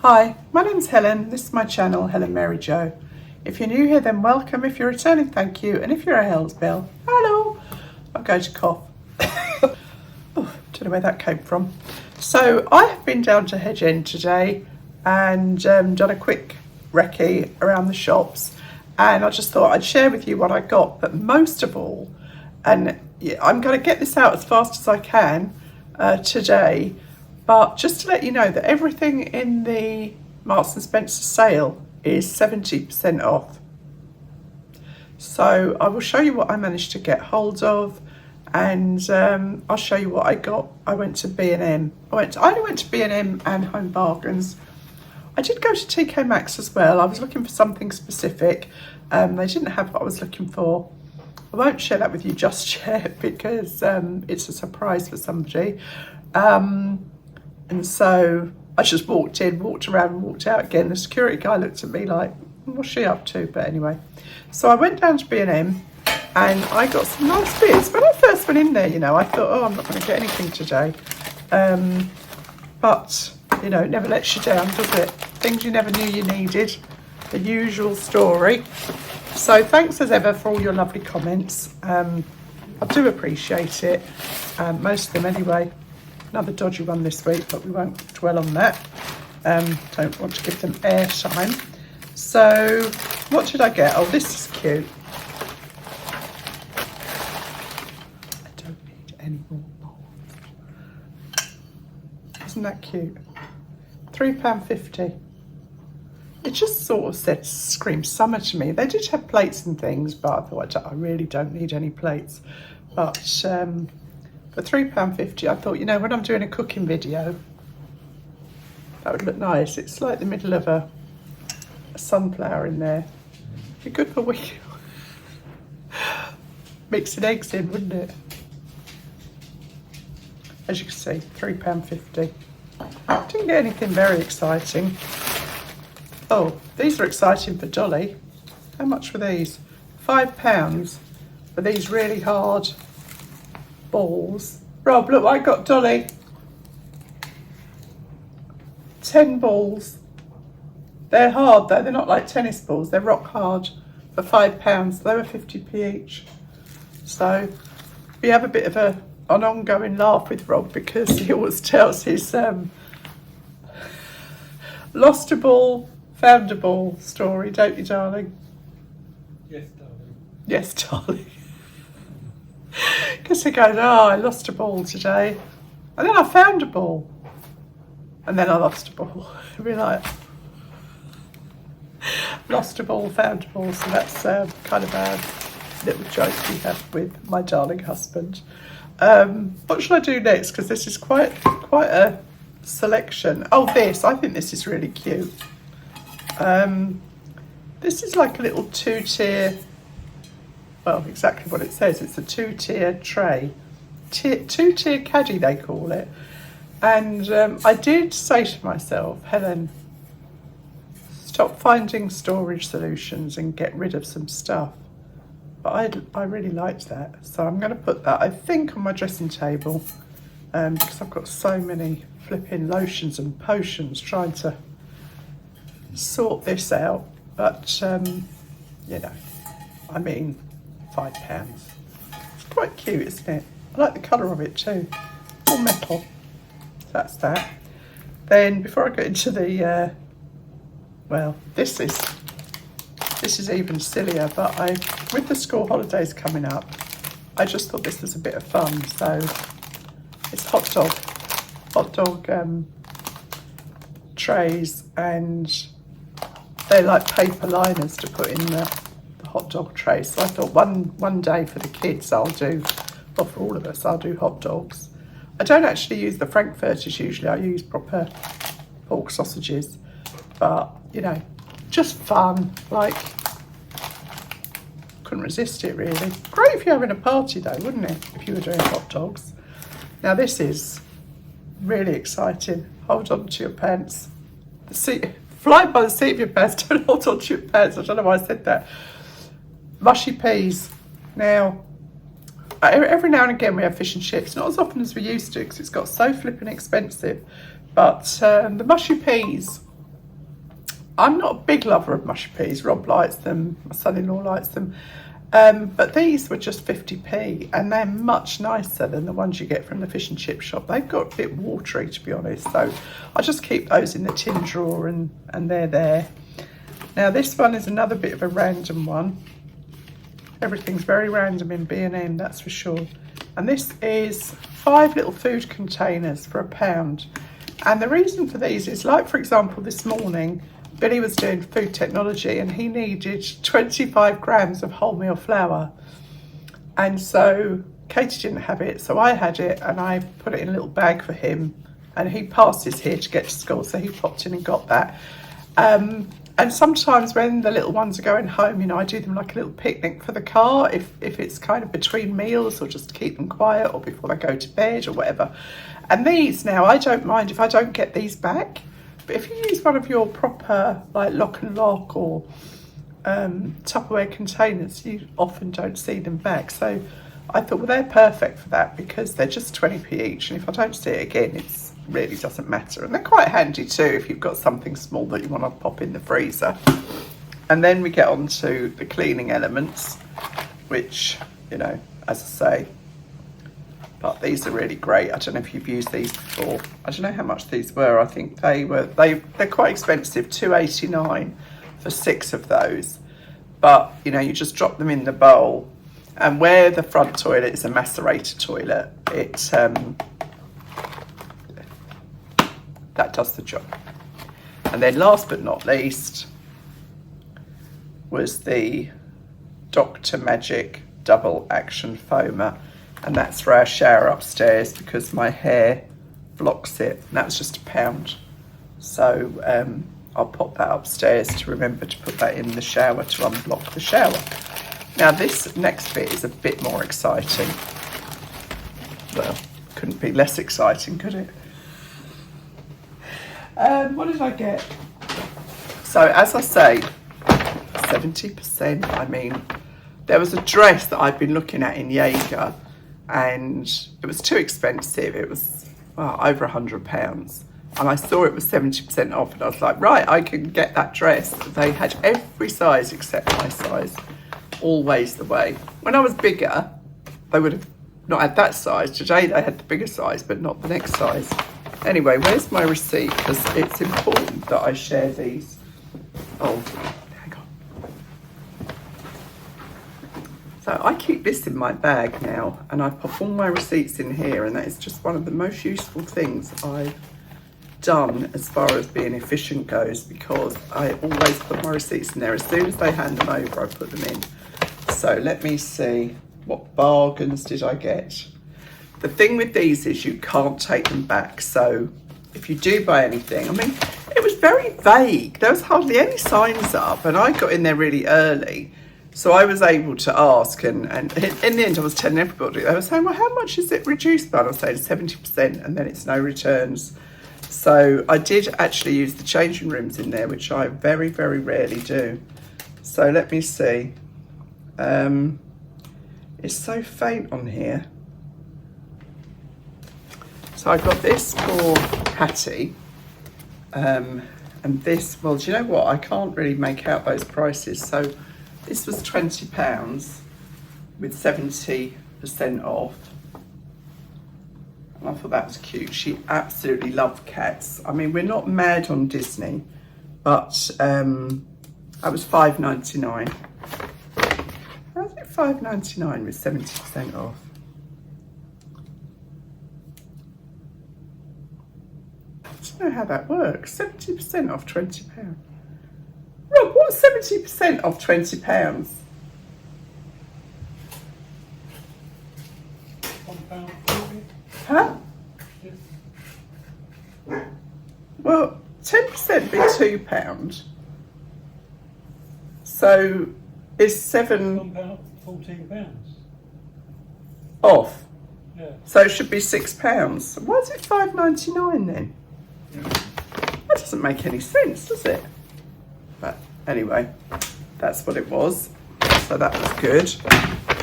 Hi, my name's Helen. This is my channel, Helen Mary Jo. If you're new here, then welcome. If you're returning, thank you. And if you're a Hell's Bell, hello. I'm going to cough. Oh, don't know where that came from. So I have been down to Hedge End today and done a quick recce around the shops. And I just thought I'd share with you what I got. But most of all, and I'm going to get this out as fast as I can today. But just to let you know that everything in the Marks & Spencer sale is 70% off. So I will show you what I managed to get hold of, and I'll show you what I got. I went to B&M. I only went to B&M and Home Bargains. I did go to TK Maxx as well. I was looking for something specific. They didn't have what I was looking for. I won't share that with you just yet because it's a surprise for somebody. And so I just walked in, walked around and walked out again. The security guy looked at me like, what's she up to? But anyway, so I went down to B&M and I got some nice bits. When I first went in there, you know, I thought, oh, I'm not going to get anything today. But, you know, it never lets you down, does it? Things you never knew you needed. The usual story. So thanks as ever for all your lovely comments. I do appreciate it. Most of them anyway. Another dodgy one this week, but we won't dwell on that. Don't want to give them airtime. So, what did I get? Oh, this is cute. I don't need any more bowls. Isn't that cute? £3.50. It just sort of said, screams summer to me. They did have plates and things, but I thought I really don't need any plates. But for £3.50, I thought, you know, when I'm doing a cooking video, that would look nice. It's like the middle of a sunflower in there. Be good for mixing eggs in, wouldn't it? As you can see, £3.50. Didn't get anything very exciting. Oh, these are exciting for Dolly. How much were these? £5 for these really hard balls. Rob, look what I got Dolly. 10 balls. They're hard though, they're not like tennis balls, they're rock hard for £5. They were 50p each. So we have a bit of an ongoing laugh with Rob because he always tells his lost a ball, found a ball story, don't you, darling? Yes, darling. Yes, darling. Because he goes, oh, I lost a ball today. And then I found a ball. And then I lost a ball. I'd be like, lost a ball, found a ball. So that's kind of a little joke we have with my darling husband. What should I do next? Because this is quite a selection. Oh, I think this is really cute. This is like a little two-tier, well, exactly what it says. It's a two-tier tray. Two-tier caddy, they call it. And I did say to myself, Helen, stop finding storage solutions and get rid of some stuff. But I really liked that. So I'm going to put that, I think, on my dressing table because I've got so many flipping lotions and potions trying to sort this out. But, you know, I mean, £5. It's quite cute, isn't it? I like the colour of it too. All metal. That's that. Then before I go into the, well, this is even sillier, but with the school holidays coming up, I just thought this was a bit of fun. So it's hot dog trays, and they're like paper liners to put in the hot dog tray. So I thought one day for the kids I'll do, well, for all of us, I'll do hot dogs. I don't actually use the frankfurters usually, I use proper pork sausages. But, you know, just fun, like, couldn't resist it really. Great if you're having a party though, wouldn't it, if you were doing hot dogs. Now this is really exciting. Hold on to your pants. The seat, fly by the seat of your pants, don't hold on to your pants. I don't know why I said that. Mushy peas. Now, every now and again we have fish and chips, not as often as we used to because it's got so flipping expensive. But the mushy peas I'm not a big lover of mushy peas. Rob likes them, my son-in-law likes them. But these were just 50p, and they're much nicer than the ones you get from the fish and chip shop. They've got a bit watery, to be honest, so I just keep those in the tin drawer, and they're there. Now this one is another bit of a random one. Everything's very random in B&M, that's for sure. And this is 5 little food containers for £1. And the reason for these is, like for example this morning, Billy was doing food technology and he needed 25 grams of wholemeal flour. And so Katie didn't have it, so I had it, and I put it in a little bag for him, and he passes here to get to school, so he popped in and got that. And sometimes when the little ones are going home, you know, I do them like a little picnic for the car, if it's kind of between meals, or just to keep them quiet, or before they go to bed or whatever. And these now, I don't mind if I don't get these back. But if you use one of your proper like lock and lock or Tupperware containers, you often don't see them back. So I thought, well, they're perfect for that because they're just 20p each. And if I don't see it again, it really doesn't matter. And they're quite handy too if you've got something small that you want to pop in the freezer. And then we get on to the cleaning elements, which, you know, as I say, but these are really great. I don't know if you've used these before. I don't know how much these were. I think they're quite expensive, £2.89 for 6 of those. But you know, you just drop them in the bowl, and where the front toilet is a macerator toilet, that does the job. And then last but not least was the Dr. Magic double action foamer. And that's for our shower upstairs because my hair blocks it. And that was just £1. So I'll pop that upstairs to remember to put that in the shower to unblock the shower. Now this next bit is a bit more exciting. Well, couldn't be less exciting, could it? What did I get? So as I say, 70%, I mean, there was a dress that I'd been looking at in Jaeger, and it was too expensive. It was over £100, and I saw it was 70% off, and I was like, right, I can get that dress. They had every size except my size, always the way. When I was bigger, they would have not had that size. Today they had the bigger size, but not the next size. Anyway, where's my receipt? Because it's important that I share these. Oh, hang on. So I keep this in my bag now, and I pop all my receipts in here, and that is just one of the most useful things I've done as far as being efficient goes, because I always put my receipts in there. As soon as they hand them over, I put them in. So let me see, what bargains did I get? The thing with these is you can't take them back. So if you do buy anything, I mean, it was very vague. There was hardly any signs up, and I got in there really early. So I was able to ask, and in the end I was telling everybody. They were saying, well, how much is it reduced by? And I was saying 70%, and then it's no returns. So I did actually use the changing rooms in there, which I very, very rarely do. So let me see. It's so faint on here. So I got this for Hattie, and this, well, do you know what? I can't really make out those prices. So this was £20 with 70% off. And I thought that was cute. She absolutely loved cats. I mean, we're not mad on Disney, but that was £5.99. How's it £5.99 with 70% off? I don't know how that works. 70% off £20. Rob, what's 70% off £20? £1.40. Huh? Yes. Well, 10% be £2. So is £14. off. Yeah. So it should be £6. Why is it £5.99 then? Yeah. That doesn't make any sense, does it? But anyway, that's what it was. So that was good.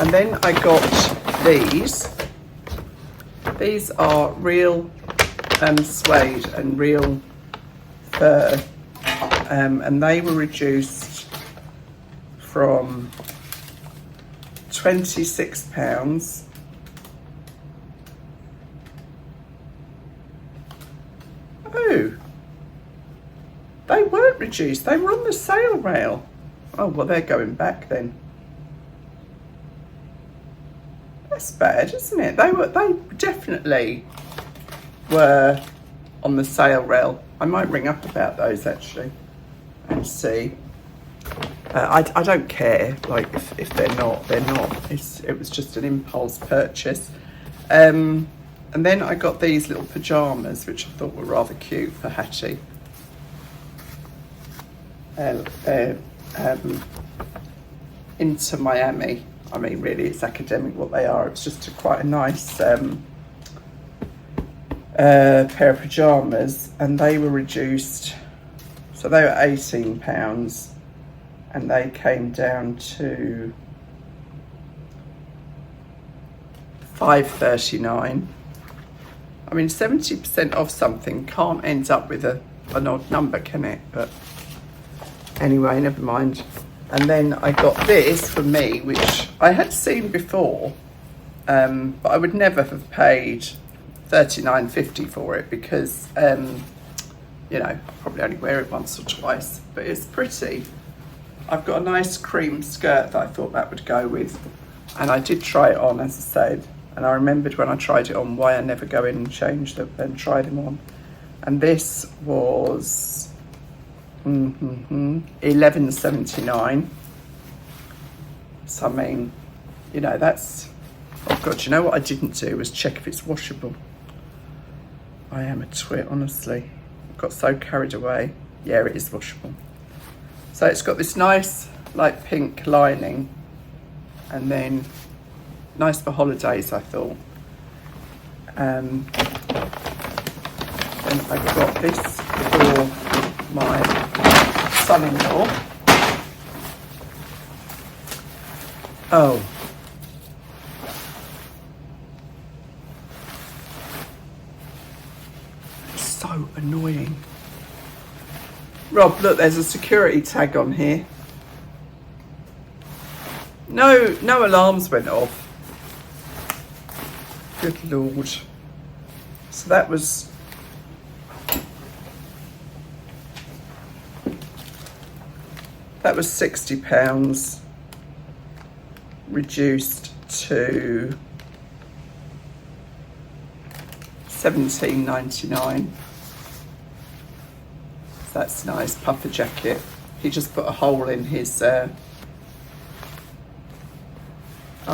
And then I got these. These are real suede and real fur and they were reduced from £26. Oh, they weren't reduced, they were on the sale rail. Oh, well, they're going back then. That's bad, isn't it? They definitely were on the sale rail. I might ring up about those actually and see. I don't care, like if they're not, they're not. It was just an impulse purchase. And then I got these little pyjamas, which I thought were rather cute for Hattie. They're into Miami. I mean, really, it's academic what they are. It's just quite a nice pair of pyjamas, and they were reduced. So they were £18, and they came down to £5.39. I mean, 70% off something can't end up with an odd number, can it? But anyway, never mind. And then I got this for me, which I had seen before, but I would never have paid $39.50 for it because, you know, I'll probably only wear it once or twice, but it's pretty. I've got a nice cream skirt that I thought that would go with, and I did try it on, as I said, and I remembered when I tried it on why I never go in and change them and try them on. And this was $11.79. So I mean, you know, that's, oh god, you know what I didn't do was check if it's washable. I am a twit, honestly. I got so carried away. Yeah, it is washable. So it's got this nice like pink lining, and then nice for holidays, I thought. Then I got this for my son-in-law. Oh. It's so annoying. Rob, look, there's a security tag on here. No alarms went off. Good Lord. So that was £60, reduced to $17.99. That's nice, puffer jacket. He just put a hole in his, oh,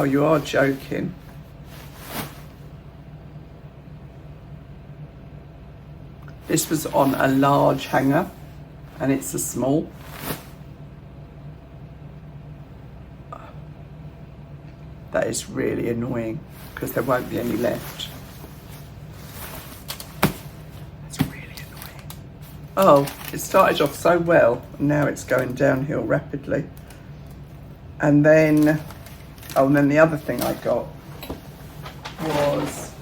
you are joking. This was on a large hanger, and it's a small. That is really annoying, because there won't be any left. It's really annoying. Oh, it started off so well, and now it's going downhill rapidly. And then, oh, and then the other thing I got was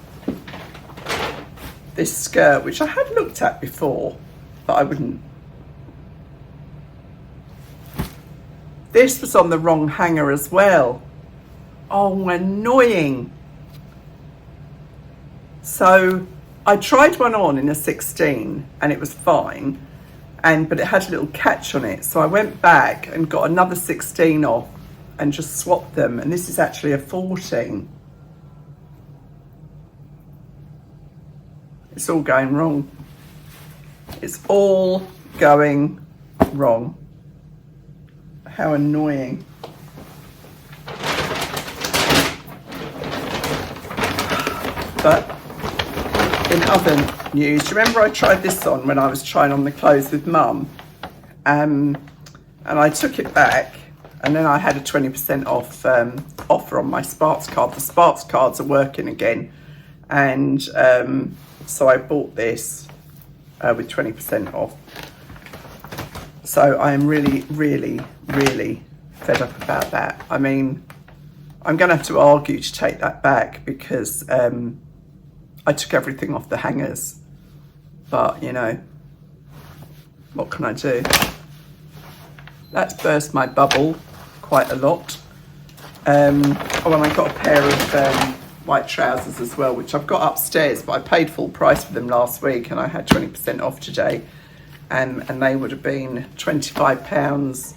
this skirt, which I had looked at before, but I wouldn't. This was on the wrong hanger as well. Oh, annoying. So I tried one on in a 16 and it was fine, but it had a little catch on it. So I went back and got another 16 off and just swapped them. And this is actually a 14. It's all going wrong. It's all going wrong. How annoying. But in other news, remember I tried this on when I was trying on the clothes with Mum, and I took it back, and then I had a 20% off offer on my Sparks card. The Sparks cards are working again, and so I bought this with 20% off. So I am really, really, really fed up about that. I mean, I'm going to have to argue to take that back because I took everything off the hangers. But, you know, what can I do? That's burst my bubble quite a lot. Oh, and I got a pair of white trousers as well, which I've got upstairs, but I paid full price for them last week and I had 20% off today. And they would have been £25.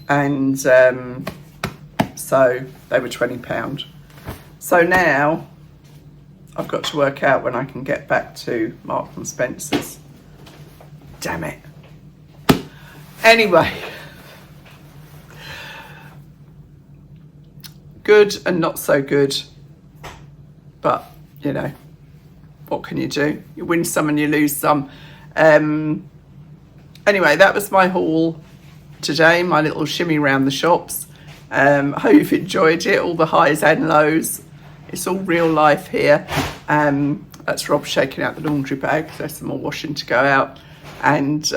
And so they were £20. So now I've got to work out when I can get back to Marks and Spencer's. Damn it. Anyway, good and not so good, but you know, what can you do? You win some and you lose some. Anyway, that was my haul today, my little shimmy round the shops. I hope you've enjoyed it, all the highs and lows. It's all real life here. That's Rob shaking out the laundry bag. There's some more washing to go out. And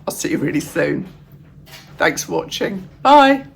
I'll see you really soon. Thanks for watching. Bye.